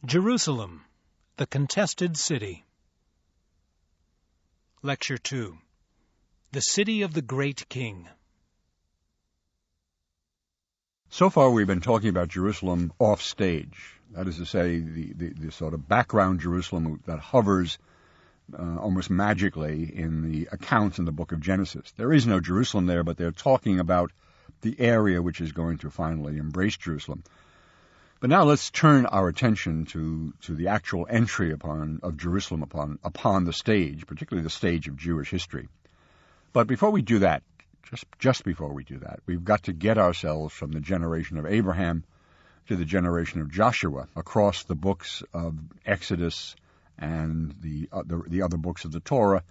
Jerusalem, the Contested City. Lecture 2. The City of the Great King. So far we've been talking about Jerusalem off stage. That is to say, the sort of background Jerusalem that hovers almost magically in the accounts in the book of Genesis. There is no Jerusalem there, but they're talking about the area which is going to finally embrace Jerusalem. But now let's turn our attention to the actual entry of Jerusalem upon the stage, particularly the stage of Jewish history. But before we do that, just before we do that, we've got to get ourselves from the generation of Abraham to the generation of Joshua across the books of Exodus and the other books of the Torah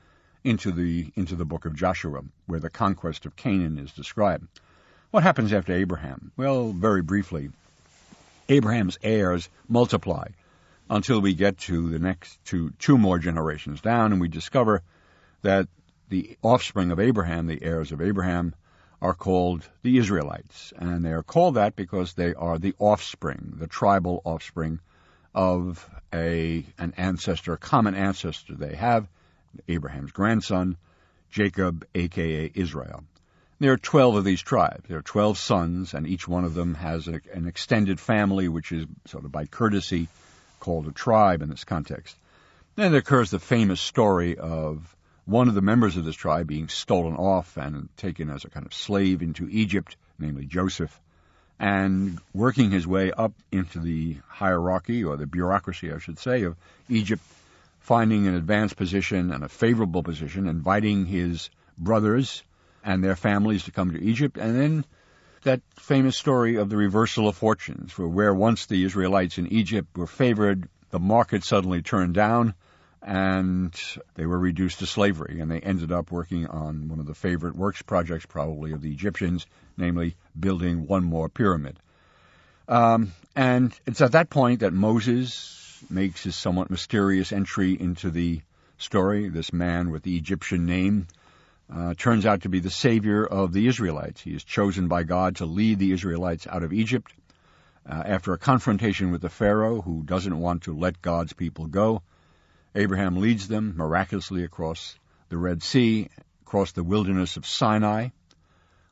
into the book of Joshua, where the conquest of Canaan is described. What happens after Abraham? Well, very briefly, Abraham's heirs multiply until we get to the next two more generations down, and we discover that the offspring of Abraham, the heirs of Abraham, are called the Israelites. And they are called that because they are the offspring, the tribal offspring of an ancestor, a common ancestor they have, Abraham's grandson, Jacob, a.k.a. Israel. There are 12 of these tribes. There are 12 sons, and each one of them has an extended family, which is sort of by courtesy called a tribe in this context. Then there occurs the famous story of one of the members of this tribe being stolen off and taken as a kind of slave into Egypt, namely Joseph, and working his way up into the hierarchy, or the bureaucracy, I should say, of Egypt, finding an advanced position and a favorable position, inviting his brothers and their families to come to Egypt, and then that famous story of the reversal of fortunes, where once the Israelites in Egypt were favored, the market suddenly turned down, and they were reduced to slavery, and they ended up working on one of the favorite works projects probably of the Egyptians, namely building one more pyramid. And it's at that point that Moses makes his somewhat mysterious entry into the story. This man with the Egyptian name turns out to be the savior of the Israelites. He is chosen by God to lead the Israelites out of Egypt. After a confrontation with the Pharaoh, who doesn't want to let God's people go, Abraham leads them miraculously across the Red Sea, across the wilderness of Sinai,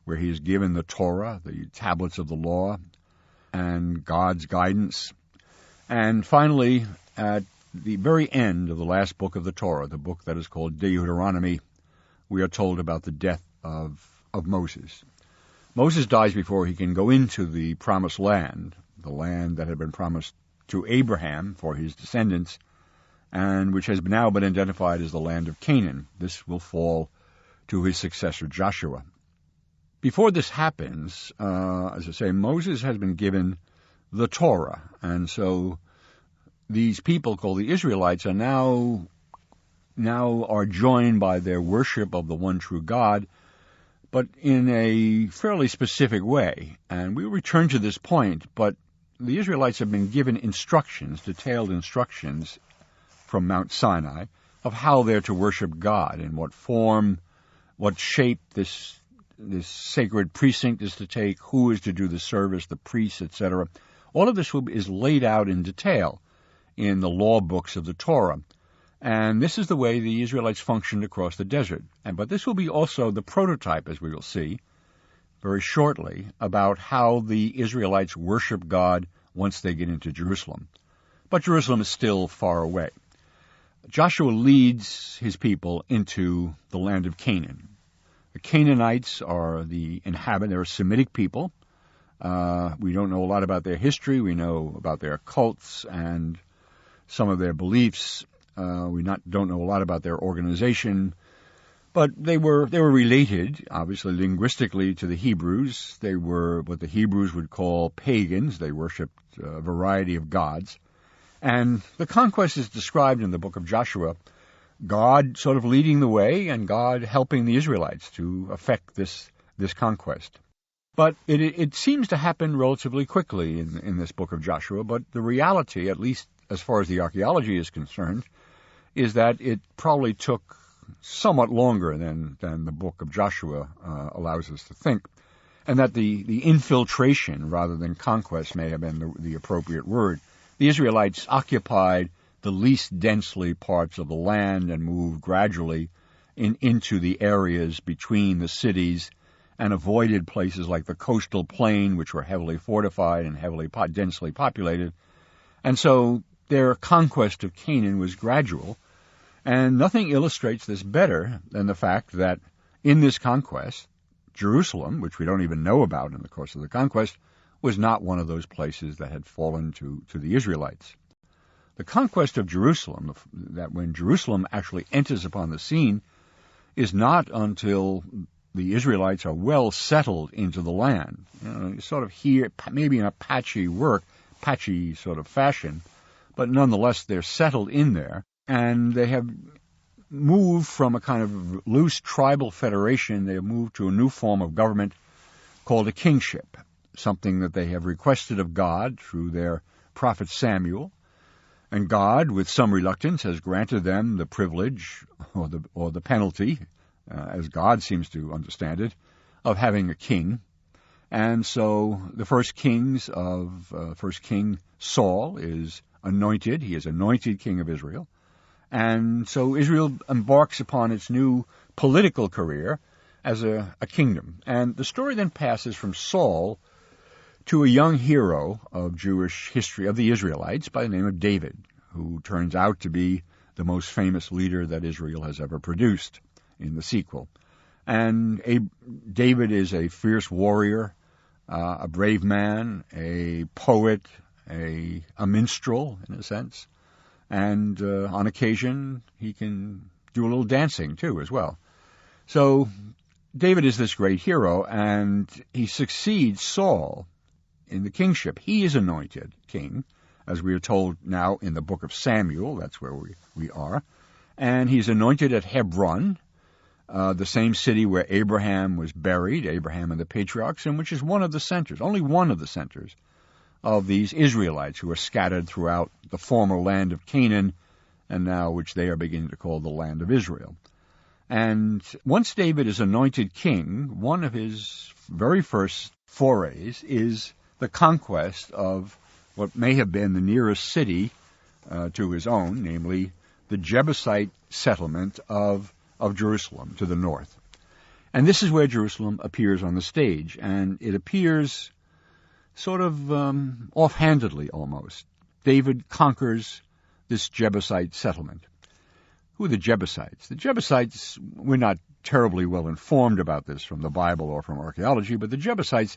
where he is given the Torah, the tablets of the law, and God's guidance. And finally, at the very end of the last book of the Torah, the book that is called Deuteronomy, we are told about the death of Moses. Moses dies before he can go into the promised land, the land that had been promised to Abraham for his descendants, and which has now been identified as the land of Canaan. This will fall to his successor Joshua. Before this happens, as I say, Moses has been given the Torah, and so these people called the Israelites are now are joined by their worship of the one true God, but in a fairly specific way. And we'll return to this point, but the Israelites have been given instructions, detailed instructions from Mount Sinai, of how they're to worship God, in what form, what shape this sacred precinct is to take, who is to do the service, the priests, etc. All of this is laid out in detail in the law books of the Torah. And this is the way the Israelites functioned across the desert. But this will be also the prototype, as we will see very shortly, about how the Israelites worship God once they get into Jerusalem. But Jerusalem is still far away. Joshua leads his people into the land of Canaan. The Canaanites are they're a Semitic people. We don't know a lot about their history. We know about their cults and some of their beliefs. We don't know a lot about their organization, but they were related, obviously linguistically, to the Hebrews. They were what the Hebrews would call pagans. They worshipped a variety of gods. And the conquest is described in the book of Joshua, God sort of leading the way and God helping the Israelites to effect this conquest. But it seems to happen relatively quickly in this book of Joshua, but the reality, at least as far as the archaeology is concerned, is that it probably took somewhat longer than the book of Joshua allows us to think, and that the infiltration rather than conquest may have been the appropriate word. the Israelites occupied the least densely parts of the land and moved gradually into the areas between the cities and avoided places like the coastal plain, which were heavily fortified and heavily densely populated. And so their conquest of Canaan was gradual, and nothing illustrates this better than the fact that in this conquest, Jerusalem, which we don't even know about in the course of the conquest, was not one of those places that had fallen to the Israelites. The conquest of Jerusalem, that when Jerusalem actually enters upon the scene, is not until the Israelites are well settled into the land. Sort of here, maybe in a patchy sort of fashion, but nonetheless they're settled in there, and they have moved from a kind of loose tribal federation. They have moved to a new form of government called a kingship, something that they have requested of God through their prophet Samuel. And God, with some reluctance, has granted them the privilege or the penalty, as God seems to understand it, of having a king. And so the first king, Saul, is anointed. He is anointed king of Israel. And so Israel embarks upon its new political career as a kingdom. And the story then passes from Saul to a young hero of Jewish history, of the Israelites, by the name of David, who turns out to be the most famous leader that Israel has ever produced in the sequel. And David is a fierce warrior, a brave man, a poet, a minstrel, in a sense. And on occasion, he can do a little dancing, too, as well. So David is this great hero, and he succeeds Saul in the kingship. He is anointed king, as we are told now in the book of Samuel. That's where we are. And he's anointed at Hebron, the same city where Abraham was buried, Abraham and the patriarchs, and which is one of the centers, only one of the centers, of these Israelites who are scattered throughout the former land of Canaan, and now which they are beginning to call the land of Israel. And once David is anointed king, one of his very first forays is the conquest of what may have been the nearest city to his own, namely the Jebusite settlement of Jerusalem to the north. And this is where Jerusalem appears on the stage, and it appears sort of offhandedly almost. David conquers this Jebusite settlement. Who are the Jebusites? The Jebusites, we're not terribly well informed about this from the Bible or from archaeology, but the Jebusites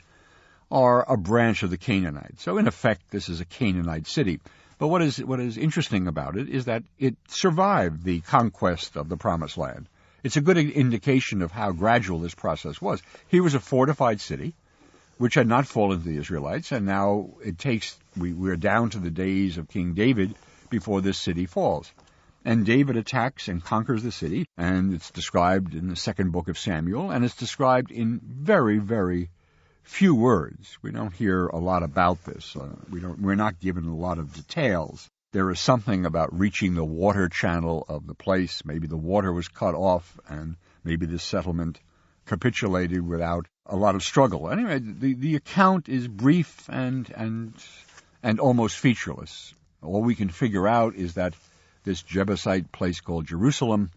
are a branch of the Canaanites. So in effect, this is a Canaanite city. But what is interesting about it is that it survived the conquest of the Promised Land. It's a good indication of how gradual this process was. Here was a fortified city, which had not fallen to the Israelites, and now we're down to the days of King David before this city falls. And David attacks and conquers the city, and it's described in the second book of Samuel, and it's described in very, very few words. We don't hear a lot about this. We're not given a lot of details. There is something about reaching the water channel of the place. Maybe the water was cut off, and maybe the settlement capitulated without a lot of struggle. Anyway, the account is brief and almost featureless. All we can figure out is that this Jebusite place called Jerusalem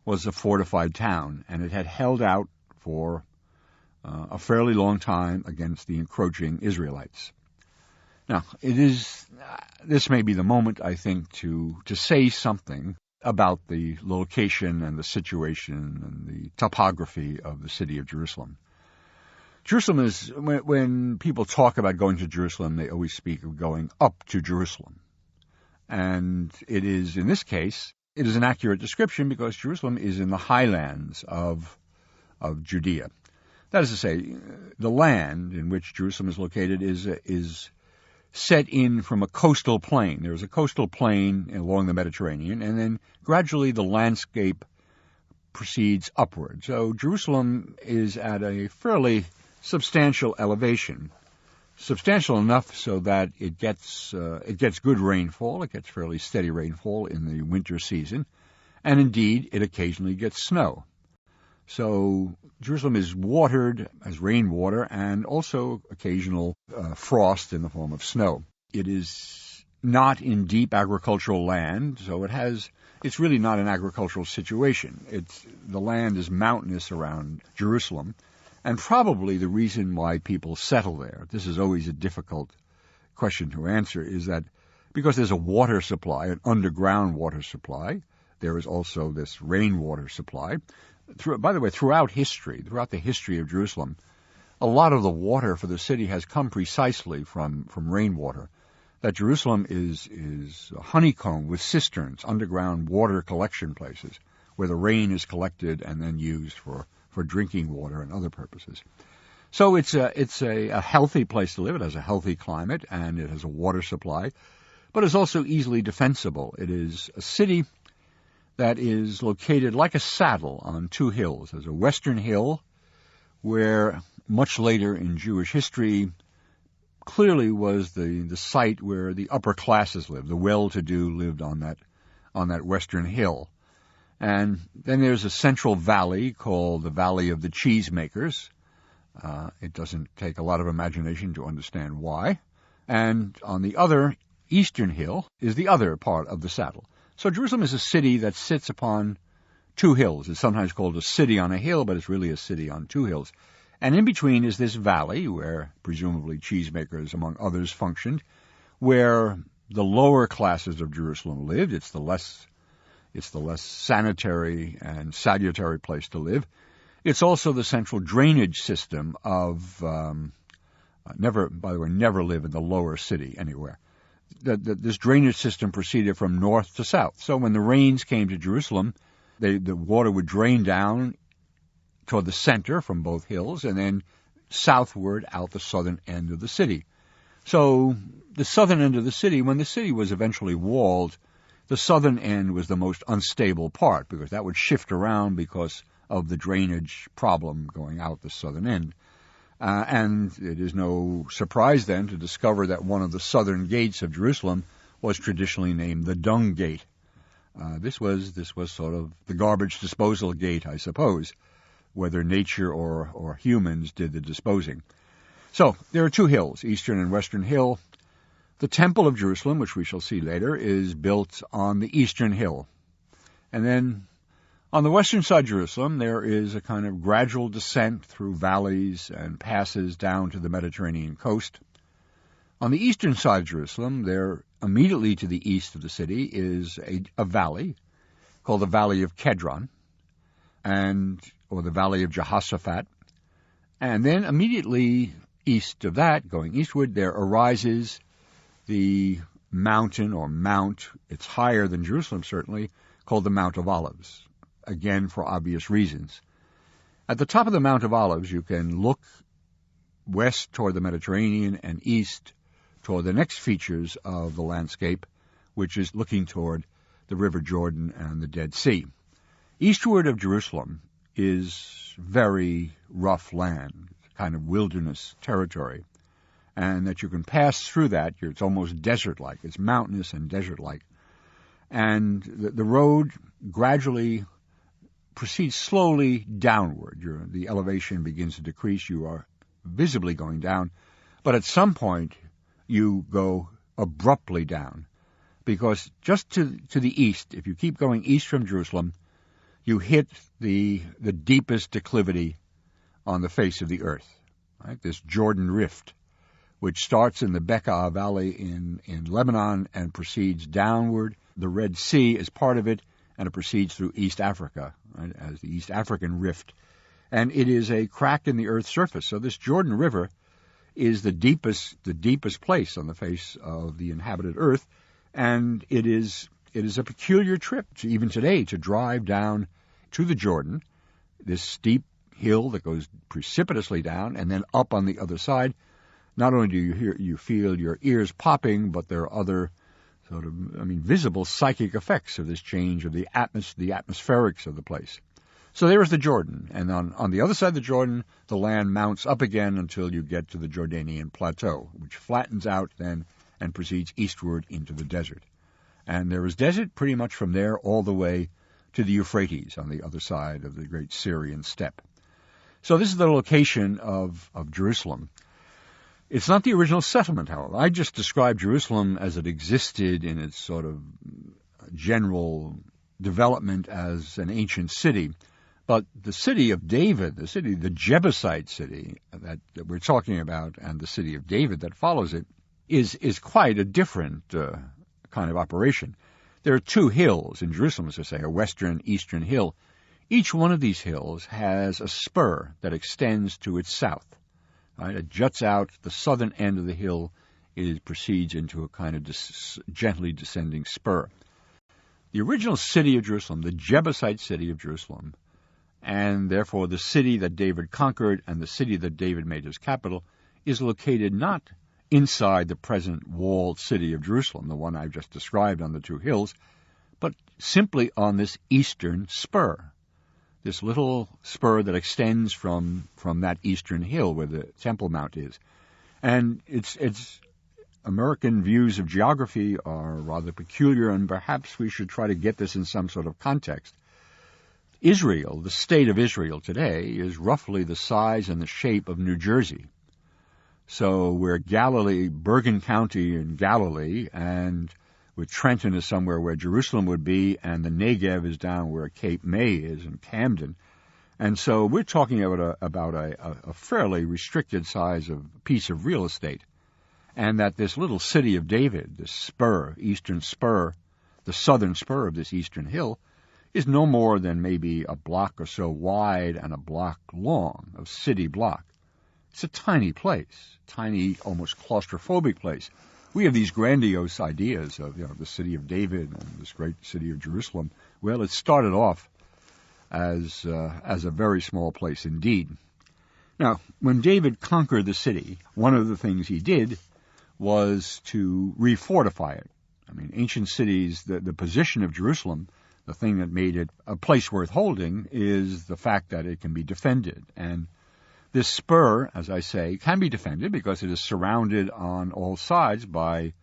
was a fortified town, and it had held out for a fairly long time against the encroaching Israelites. Now, this may be the moment, I think, to say something about the location and the situation and the topography of the city of Jerusalem. Jerusalem is, when people talk about going to Jerusalem, they always speak of going up to Jerusalem. And it is, in this case, it is an accurate description because Jerusalem is in the highlands of Judea. That is to say, the land in which Jerusalem is located is set in from a coastal plain. There is a coastal plain along the Mediterranean, and then gradually the landscape proceeds upward. So Jerusalem is at a fairly substantial elevation, substantial enough so that it gets good rainfall. It gets fairly steady rainfall in the winter season, and indeed it occasionally gets snow. So Jerusalem is watered as rainwater and also occasional frost in the form of snow. It is not in deep agricultural land, so it's really not an agricultural situation. The land is mountainous around Jerusalem, and probably the reason why people settle there, this is always a difficult question to answer, is that because there's a water supply, an underground water supply, there is also this rainwater supply. By the way, throughout the history of Jerusalem, a lot of the water for the city has come precisely from rainwater. That Jerusalem is honeycombed with cisterns, underground water collection places, where the rain is collected and then used for drinking water and other purposes. So it's a healthy place to live. It has a healthy climate, and it has a water supply, but it's also easily defensible. It is a city that is located like a saddle on two hills. There's a western hill where much later in Jewish history clearly was the site where the upper classes lived. The well-to-do lived on that western hill. And then there's a central valley called the Valley of the Cheesemakers. It doesn't take a lot of imagination to understand why. And on the other eastern hill is the other part of the saddle. So Jerusalem is a city that sits upon two hills. It's sometimes called a city on a hill, but it's really a city on two hills. And in between is this valley where presumably cheesemakers, among others, functioned, where the lower classes of Jerusalem lived. It's the less sanitary and salutary place to live. It's also the central drainage system of never live in the lower city anywhere. This drainage system proceeded from north to south. So when the rains came to Jerusalem, the water would drain down toward the center from both hills and then southward out the southern end of the city. So the southern end of the city, when the city was eventually walled, the southern end was the most unstable part because that would shift around because of the drainage problem going out the southern end. And it is no surprise then to discover that one of the southern gates of Jerusalem was traditionally named the Dung Gate. This was sort of the garbage disposal gate, I suppose, whether nature or humans did the disposing. So there are two hills, Eastern and Western Hill. The Temple of Jerusalem, which we shall see later, is built on the Eastern Hill. And then on the western side of Jerusalem, there is a kind of gradual descent through valleys and passes down to the Mediterranean coast. On the eastern side of Jerusalem, there immediately to the east of the city is a valley called the Valley of Kedron, or the Valley of Jehoshaphat. And then immediately east of that, going eastward, there arises the mountain or mount, it's higher than Jerusalem certainly, called the Mount of Olives, again for obvious reasons. At the top of the Mount of Olives, you can look west toward the Mediterranean and east toward the next features of the landscape, which is looking toward the River Jordan and the Dead Sea. Eastward of Jerusalem is very rough land, kind of wilderness territory, and that you can pass through that. It's almost desert-like. It's mountainous and desert-like. And the road gradually proceeds slowly downward. The elevation begins to decrease. You are visibly going down. But at some point, you go abruptly down. Because just to the east, if you keep going east from Jerusalem, you hit the deepest declivity on the face of the earth, right? This Jordan Rift, which starts in the Bekaa Valley in Lebanon and proceeds downward. The Red Sea is part of it, and it proceeds through East Africa, right, as the East African Rift. And it is a crack in the earth's surface. So this Jordan River is the deepest place on the face of the inhabited earth, and it is a peculiar trip, even today, to drive down to the Jordan, this steep hill that goes precipitously down, and then up on the other side. Not only do you feel your ears popping, but there are other visible psychic effects of this change of the atmospherics of the place. So there is the Jordan, and on the other side of the Jordan, the land mounts up again until you get to the Jordanian Plateau, which flattens out then and proceeds eastward into the desert. And there is desert pretty much from there all the way to the Euphrates on the other side of the great Syrian steppe. So this is the location of Jerusalem. It's not the original settlement, however. I just described Jerusalem as it existed in its sort of general development as an ancient city. But the city of David, the Jebusite city that we're talking about, and the city of David that follows it, is quite a different kind of operation. There are two hills in Jerusalem, as I say, a western, eastern hill. Each one of these hills has a spur that extends to its south. Right? It juts out. The southern end of the hill proceeds into a kind of gently descending spur. The original city of Jerusalem, the Jebusite city of Jerusalem, and therefore the city that David conquered and the city that David made his capital, is located not inside the present walled city of Jerusalem, the one I've just described on the two hills, but simply on this eastern spur, this little spur that extends from that eastern hill where the Temple Mount is. And it's American views of geography are rather peculiar, and perhaps we should try to get this in some sort of context. Israel, the state of Israel today, is roughly the size and the shape of New Jersey. So where Galilee, Bergen County in Galilee, and with Trenton is somewhere where Jerusalem would be, and the Negev is down where Cape May is in Camden. And so we're talking about a fairly restricted size of piece of real estate. And that this little city of David, this spur, eastern spur, the southern spur of this eastern hill, is no more than maybe a block or so wide and a block long, a city block. It's a tiny place, tiny, almost claustrophobic place. We have these grandiose ideas of the city of David and this great city of Jerusalem. Well, it started off as a very small place indeed. Now, when David conquered the city, one of the things he did was to refortify it. I mean, ancient cities, the position of Jerusalem, the thing that made it a place worth holding is the fact that it can be defended. And this spur, as I say, can be defended because it is surrounded on all sides by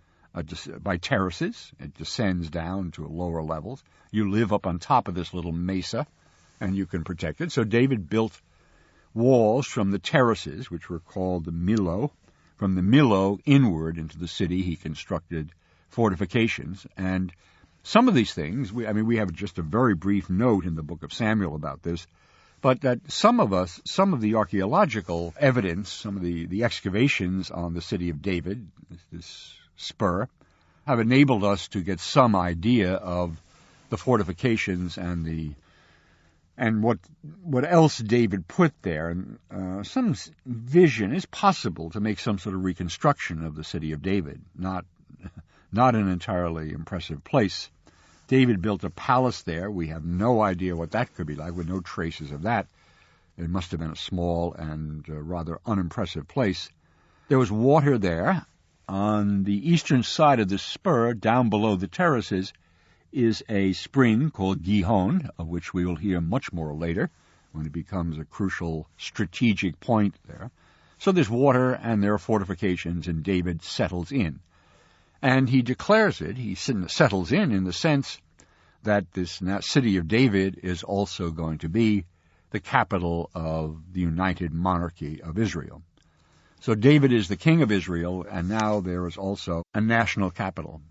terraces. It descends down to lower levels. You live up on top of this little mesa, and you can protect it. So David built walls from the terraces, which were called the Millo. From the Millo inward into the city, he constructed fortifications. And some of these things, we have just a very brief note in the book of Samuel about this, but that some of the archaeological evidence, some of the excavations on the city of David, this spur, have enabled us to get some idea of the fortifications and what else David put there. And some vision is possible to make some sort of reconstruction of the city of David, not an entirely impressive place. David built a palace there. We have no idea what that could be like, with no traces of that. It must have been a small and rather unimpressive place. There was water there. On the eastern side of the spur, down below the terraces, is a spring called Gihon, of which we will hear much more later, when it becomes a crucial strategic point there. So there's water and there are fortifications, and David settles in. And he declares it, he settles in the sense that this city of David is also going to be the capital of the united monarchy of Israel. So David is the king of Israel, and now there is also a national capital.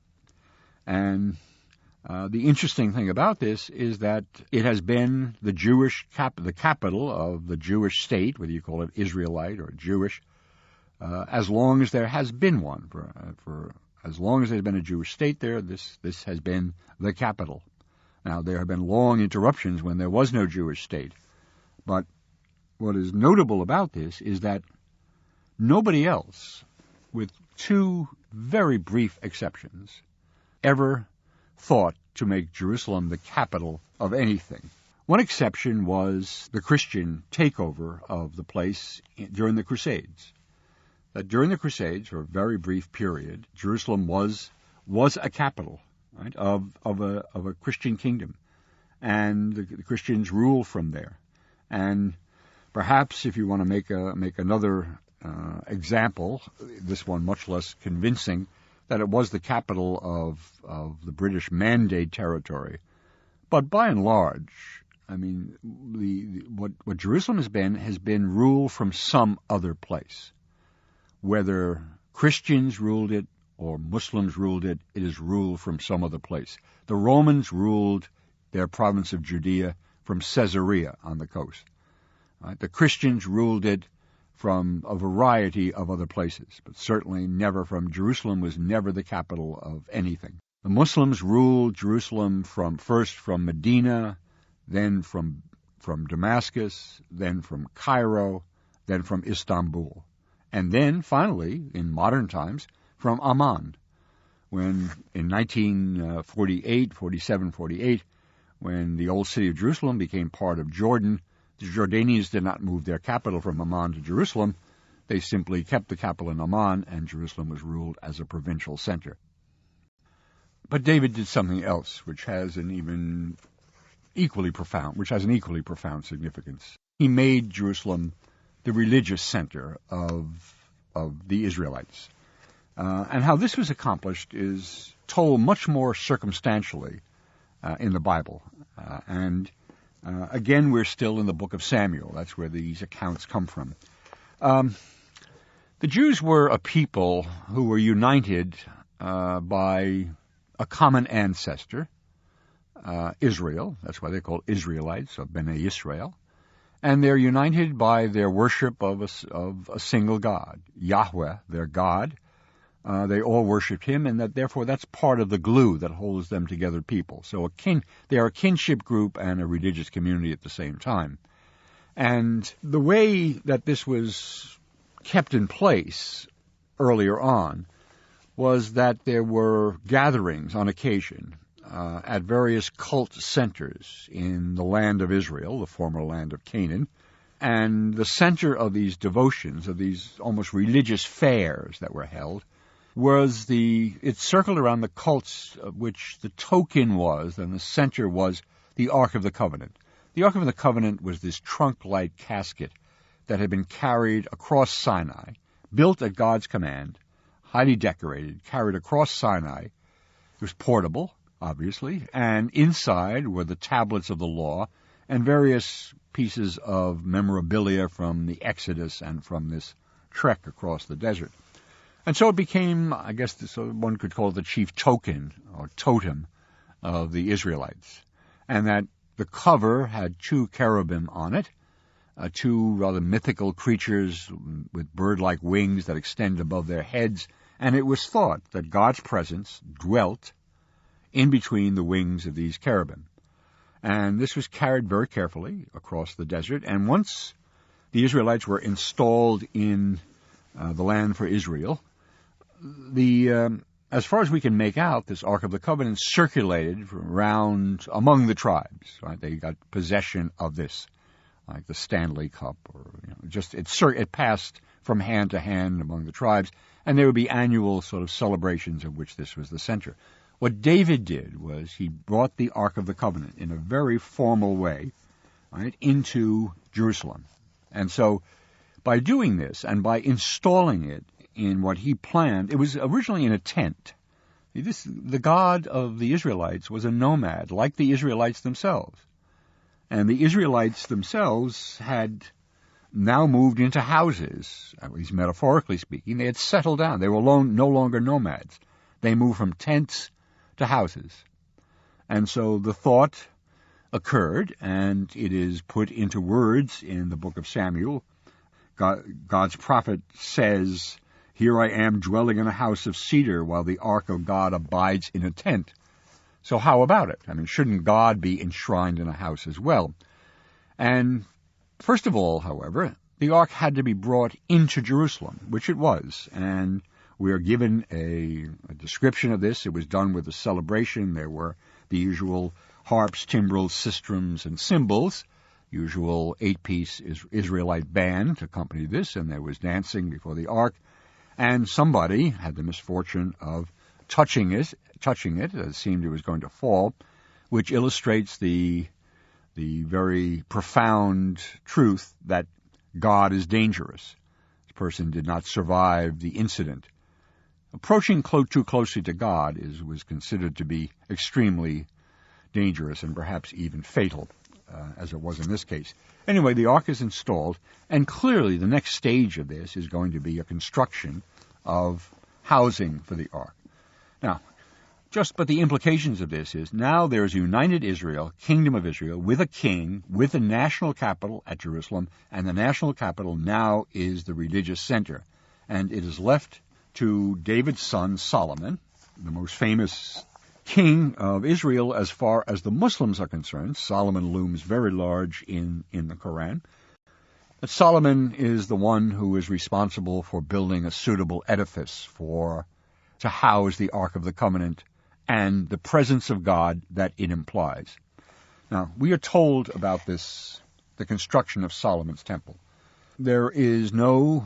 And the interesting thing about this is that it has been the capital of the Jewish state, whether you call it Israelite or Jewish, as long as there has been one. For as long as there's been a Jewish state there, this has been the capital. Now, there have been long interruptions when there was no Jewish state. But what is notable about this is that nobody else, with two very brief exceptions, ever thought to make Jerusalem the capital of anything. One exception was the Christian takeover of the place during the Crusades. That during the Crusades, for a very brief period, Jerusalem was a capital, right, of a Christian kingdom, and the Christians ruled from there. And perhaps, if you want to make another example, this one much less convincing, that it was the capital of the British Mandate territory. But by and large, I mean, what Jerusalem has been ruled from some other place. whether Christians ruled it or Muslims ruled it, it is ruled from some other place. The Romans ruled their province of Judea from Caesarea on the coast. Right? The Christians ruled it from a variety of other places, but certainly never from Jerusalem was never the capital of anything. The Muslims ruled Jerusalem first from Medina, then from Damascus, then from Cairo, then from Istanbul, and then finally, in modern times, from Amman, when in 1948, 47, 48, when the old city of Jerusalem became part of Jordan, the Jordanians did not move their capital from Amman to Jerusalem. They simply kept the capital in Amman, and Jerusalem was ruled as a provincial center. But David did something else, which has an equally profound significance. He made Jerusalem the religious center of the Israelites. And how this was accomplished is told much more circumstantially in the Bible. Again, we're still in the book of Samuel. That's where these accounts come from. The Jews were a people who were united by a common ancestor, Israel. That's why they're called Israelites, or Bnei Israel. And they're united by their worship of a single God, Yahweh, their God. They all worshipped him, and therefore that's part of the glue that holds them together people. So they are a kinship group and a religious community at the same time. And the way that this was kept in place earlier on was that there were gatherings on occasion at various cult centers in the land of Israel, the former land of Canaan. And the center of these devotions, of these almost religious fairs that were held, it circled around the cults, of which the token was, and the center was, the Ark of the Covenant. The Ark of the Covenant was this trunk-like casket that had been carried across Sinai, built at God's command, highly decorated, carried across Sinai. It was portable, obviously, and inside were the tablets of the law and various pieces of memorabilia from the Exodus and from this trek across the desert. And so it became, I guess one could call it the chief token or totem of the Israelites. And that the cover had two cherubim on it, two rather mythical creatures with bird-like wings that extend above their heads, and it was thought that God's presence dwelt in between the wings of these cherubim. And this was carried very carefully across the desert, and once the Israelites were installed in the land for Israel, as far as we can make out, this Ark of the Covenant circulated around among the tribes. Right? They got possession of this, like the Stanley Cup, or it passed from hand to hand among the tribes, and there would be annual sort of celebrations of which this was the center. What David did was he brought the Ark of the Covenant in a very formal way, right, into Jerusalem, and so by doing this and by installing it in what he planned, it was originally in a tent. The God of the Israelites was a nomad, like the Israelites themselves. And the Israelites themselves had now moved into houses, at least metaphorically speaking. They had settled down. They were no longer nomads. They moved from tents to houses. And so the thought occurred, and it is put into words in the book of Samuel. God's prophet says, "Here I am dwelling in a house of cedar while the ark of God abides in a tent." So how about it? I mean, shouldn't God be enshrined in a house as well? And first of all, however, the ark had to be brought into Jerusalem, which it was. And we are given a description of this. It was done with a celebration. There were the usual harps, timbrels, sistrums, and cymbals. Usual 8-piece Israelite band accompanied this, and there was dancing before the ark. And somebody had the misfortune of touching it. It seemed it was going to fall, which illustrates the very profound truth that God is dangerous. This person did not survive the incident. Approaching too closely to God was considered to be extremely dangerous and perhaps even fatal. as it was in this case. Anyway, the ark is installed, and clearly the next stage of this is going to be a construction of housing for the ark. Now, but the implications of this is now there's united Israel, kingdom of Israel, with a king, with a national capital at Jerusalem, and the national capital now is the religious center. And it is left to David's son Solomon, the most famous king of Israel as far as the Muslims are concerned. Solomon looms very large in the Quran. But Solomon is the one who is responsible for building a suitable edifice to house the Ark of the Covenant and the presence of God that it implies. Now, we are told about the construction of Solomon's temple. There is no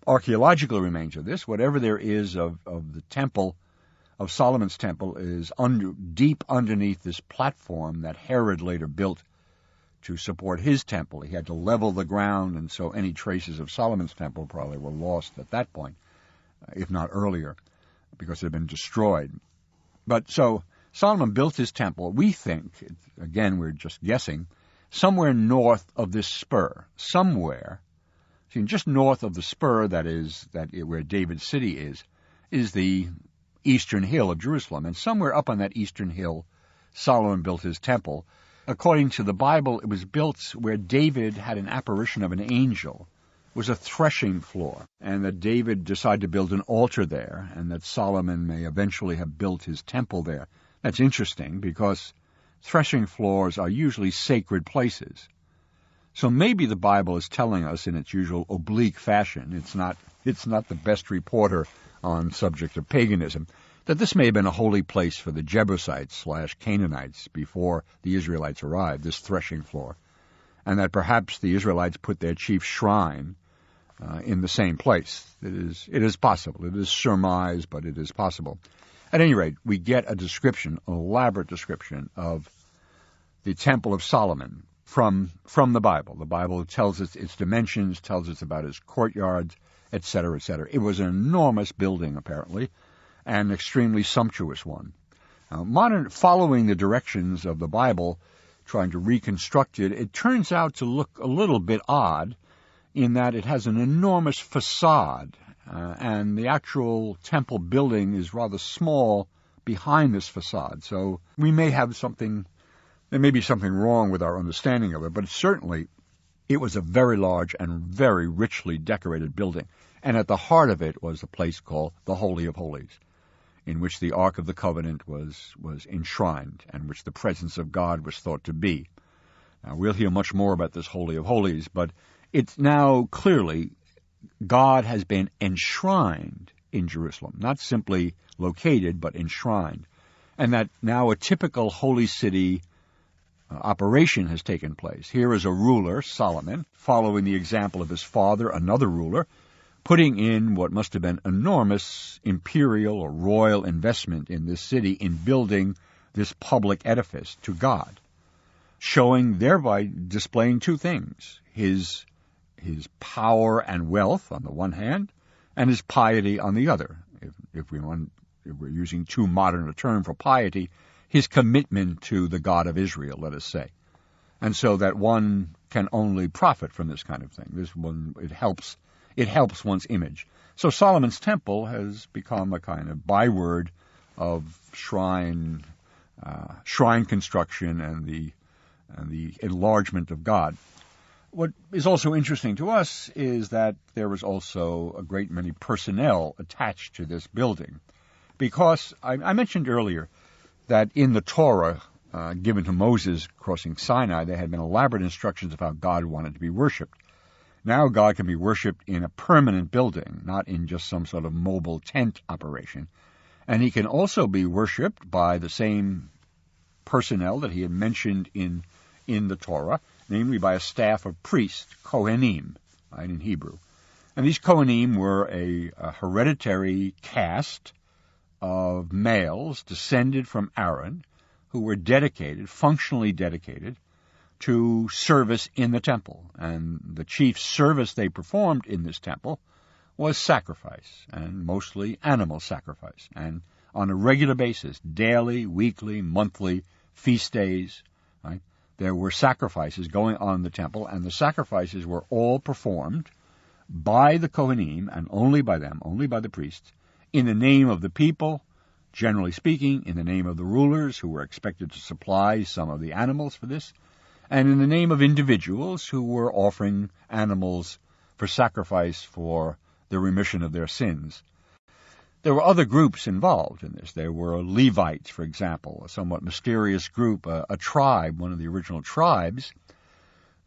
archaeological remains of this. Whatever there is of the temple, of Solomon's temple, is deep underneath this platform that Herod later built to support his temple. He had to level the ground, and so any traces of Solomon's temple probably were lost at that point, if not earlier, because it had been destroyed. But so Solomon built his temple, we think, again, we're just guessing, somewhere north of this spur, somewhere. See, just north of the spur where David's city is the eastern hill of Jerusalem. And somewhere up on that eastern hill, Solomon built his temple. According to the Bible, it was built where David had an apparition of an angel. Was a threshing floor, and that David decided to build an altar there, and that Solomon may eventually have built his temple there. That's interesting, because threshing floors are usually sacred places. So maybe the Bible is telling us in its usual oblique fashion, it's not the best reporter on subject of paganism, that this may have been a holy place for the Jebusites/Canaanites before the Israelites arrived, this threshing floor, and that perhaps the Israelites put their chief shrine in the same place. It is possible. It is surmised, but it is possible. At any rate, we get a description, an elaborate description of the Temple of Solomon from the Bible. The Bible tells us its dimensions, tells us about its courtyards, etc., etc. It was an enormous building, apparently, and an extremely sumptuous one. Following the directions of the Bible, trying to reconstruct it, it turns out to look a little bit odd, in that it has an enormous facade, and the actual temple building is rather small behind this facade. So there may be something wrong with our understanding of it, but certainly it was a very large and very richly decorated building. And at the heart of it was a place called the Holy of Holies, in which the Ark of the Covenant was enshrined, and which the presence of God was thought to be. Now, we'll hear much more about this Holy of Holies, but it's now clearly God has been enshrined in Jerusalem, not simply located, but enshrined. And that now a typical holy city operation has taken place. Here is a ruler, Solomon, following the example of his father, another ruler, putting in what must have been enormous imperial or royal investment in this city in building this public edifice to God, thereby displaying two things: his power and wealth on the one hand, and his piety on the other. If we're using too modern a term for piety, his commitment to the God of Israel, let us say. And so that one can only profit from this kind of thing. It helps one's image. So Solomon's temple has become a kind of byword of shrine construction and the enlargement of God. What is also interesting to us is that there was also a great many personnel attached to this building, because I mentioned earlier that in the Torah given to Moses crossing Sinai, there had been elaborate instructions of how God wanted to be worshipped. Now God can be worshipped in a permanent building, not in just some sort of mobile tent operation. And he can also be worshipped by the same personnel that he had mentioned in the Torah, namely by a staff of priests, Kohanim, right, in Hebrew. And these Kohanim were a hereditary caste of males descended from Aaron, who were functionally dedicated, to service in the temple. And the chief service they performed in this temple was sacrifice, and mostly animal sacrifice, and on a regular basis, daily, weekly, monthly, feast days, right? there were sacrifices going on in the temple, and the sacrifices were all performed by the Kohanim, and only by them, only by the priests, in the name of the people, generally speaking, in the name of the rulers who were expected to supply some of the animals for this, and in the name of individuals who were offering animals for sacrifice for the remission of their sins. There were other groups involved in this. There were Levites, for example, a somewhat mysterious group, a tribe, one of the original tribes,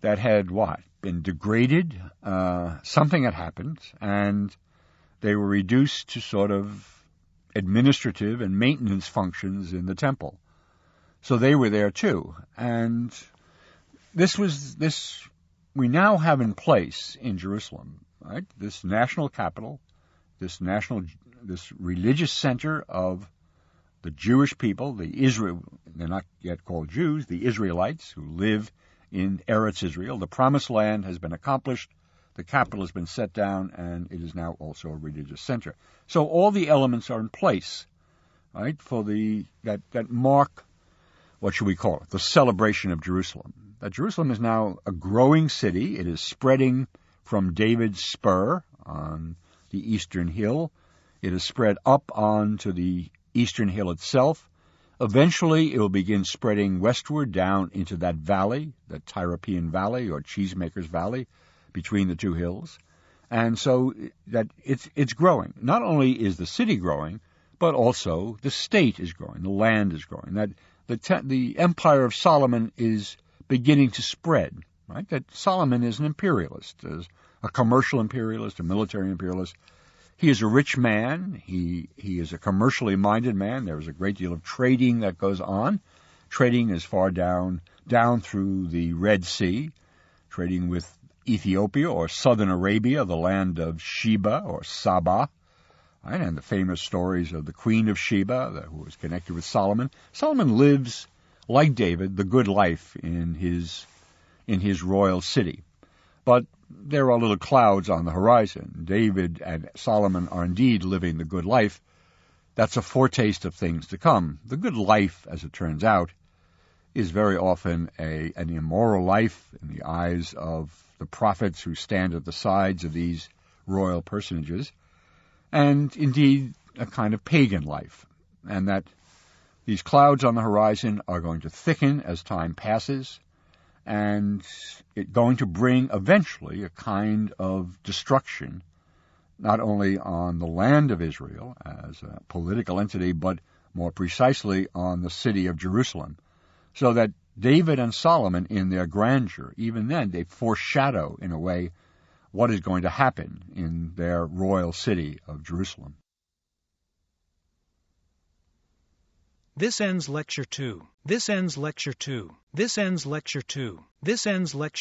that had been degraded. Something had happened, and they were reduced to sort of administrative and maintenance functions in the temple. So they were there too. And this we now have in place in Jerusalem, right? This national capital, this religious center of the Jewish people, they're not yet called Jews, the Israelites who live in Eretz Israel. The promised land has been accomplished, the capital has been set down, and it is now also a religious center. So all the elements are in place, right, for that mark, what should we call it, the celebration of Jerusalem. That Jerusalem is now a growing city. It is spreading from David's spur on the eastern hill. It is spread up onto the eastern hill itself. Eventually, it will begin spreading westward down into that valley, the Tyropean Valley or Cheesemakers Valley, between the two hills. And so that it's growing. Not only is the city growing, but also the state is growing, the land is growing. That the empire of Solomon is beginning to spread, right? That Solomon is an imperialist, is a commercial imperialist, a military imperialist. He is a rich man. He is a commercially minded man. There is a great deal of trading that goes on. Trading is far down through the Red Sea, trading with Ethiopia or southern Arabia, the land of Sheba or Saba, right? And the famous stories of the Queen of Sheba, who was connected with Solomon. Solomon lives, like David, the good life in his royal city. But there are little clouds on the horizon. David and Solomon are indeed living the good life. That's a foretaste of things to come. The good life, as it turns out, is very often an immoral life in the eyes of the prophets who stand at the sides of these royal personages, and indeed a kind of pagan life, and that these clouds on the horizon are going to thicken as time passes, and it's going to bring eventually a kind of destruction, not only on the land of Israel as a political entity, but more precisely on the city of Jerusalem. So that David and Solomon, in their grandeur, even then, they foreshadow, in a way, what is going to happen in their royal city of Jerusalem. This ends Lecture 2. This ends Lecture 2. This ends Lecture 2. This ends Lecture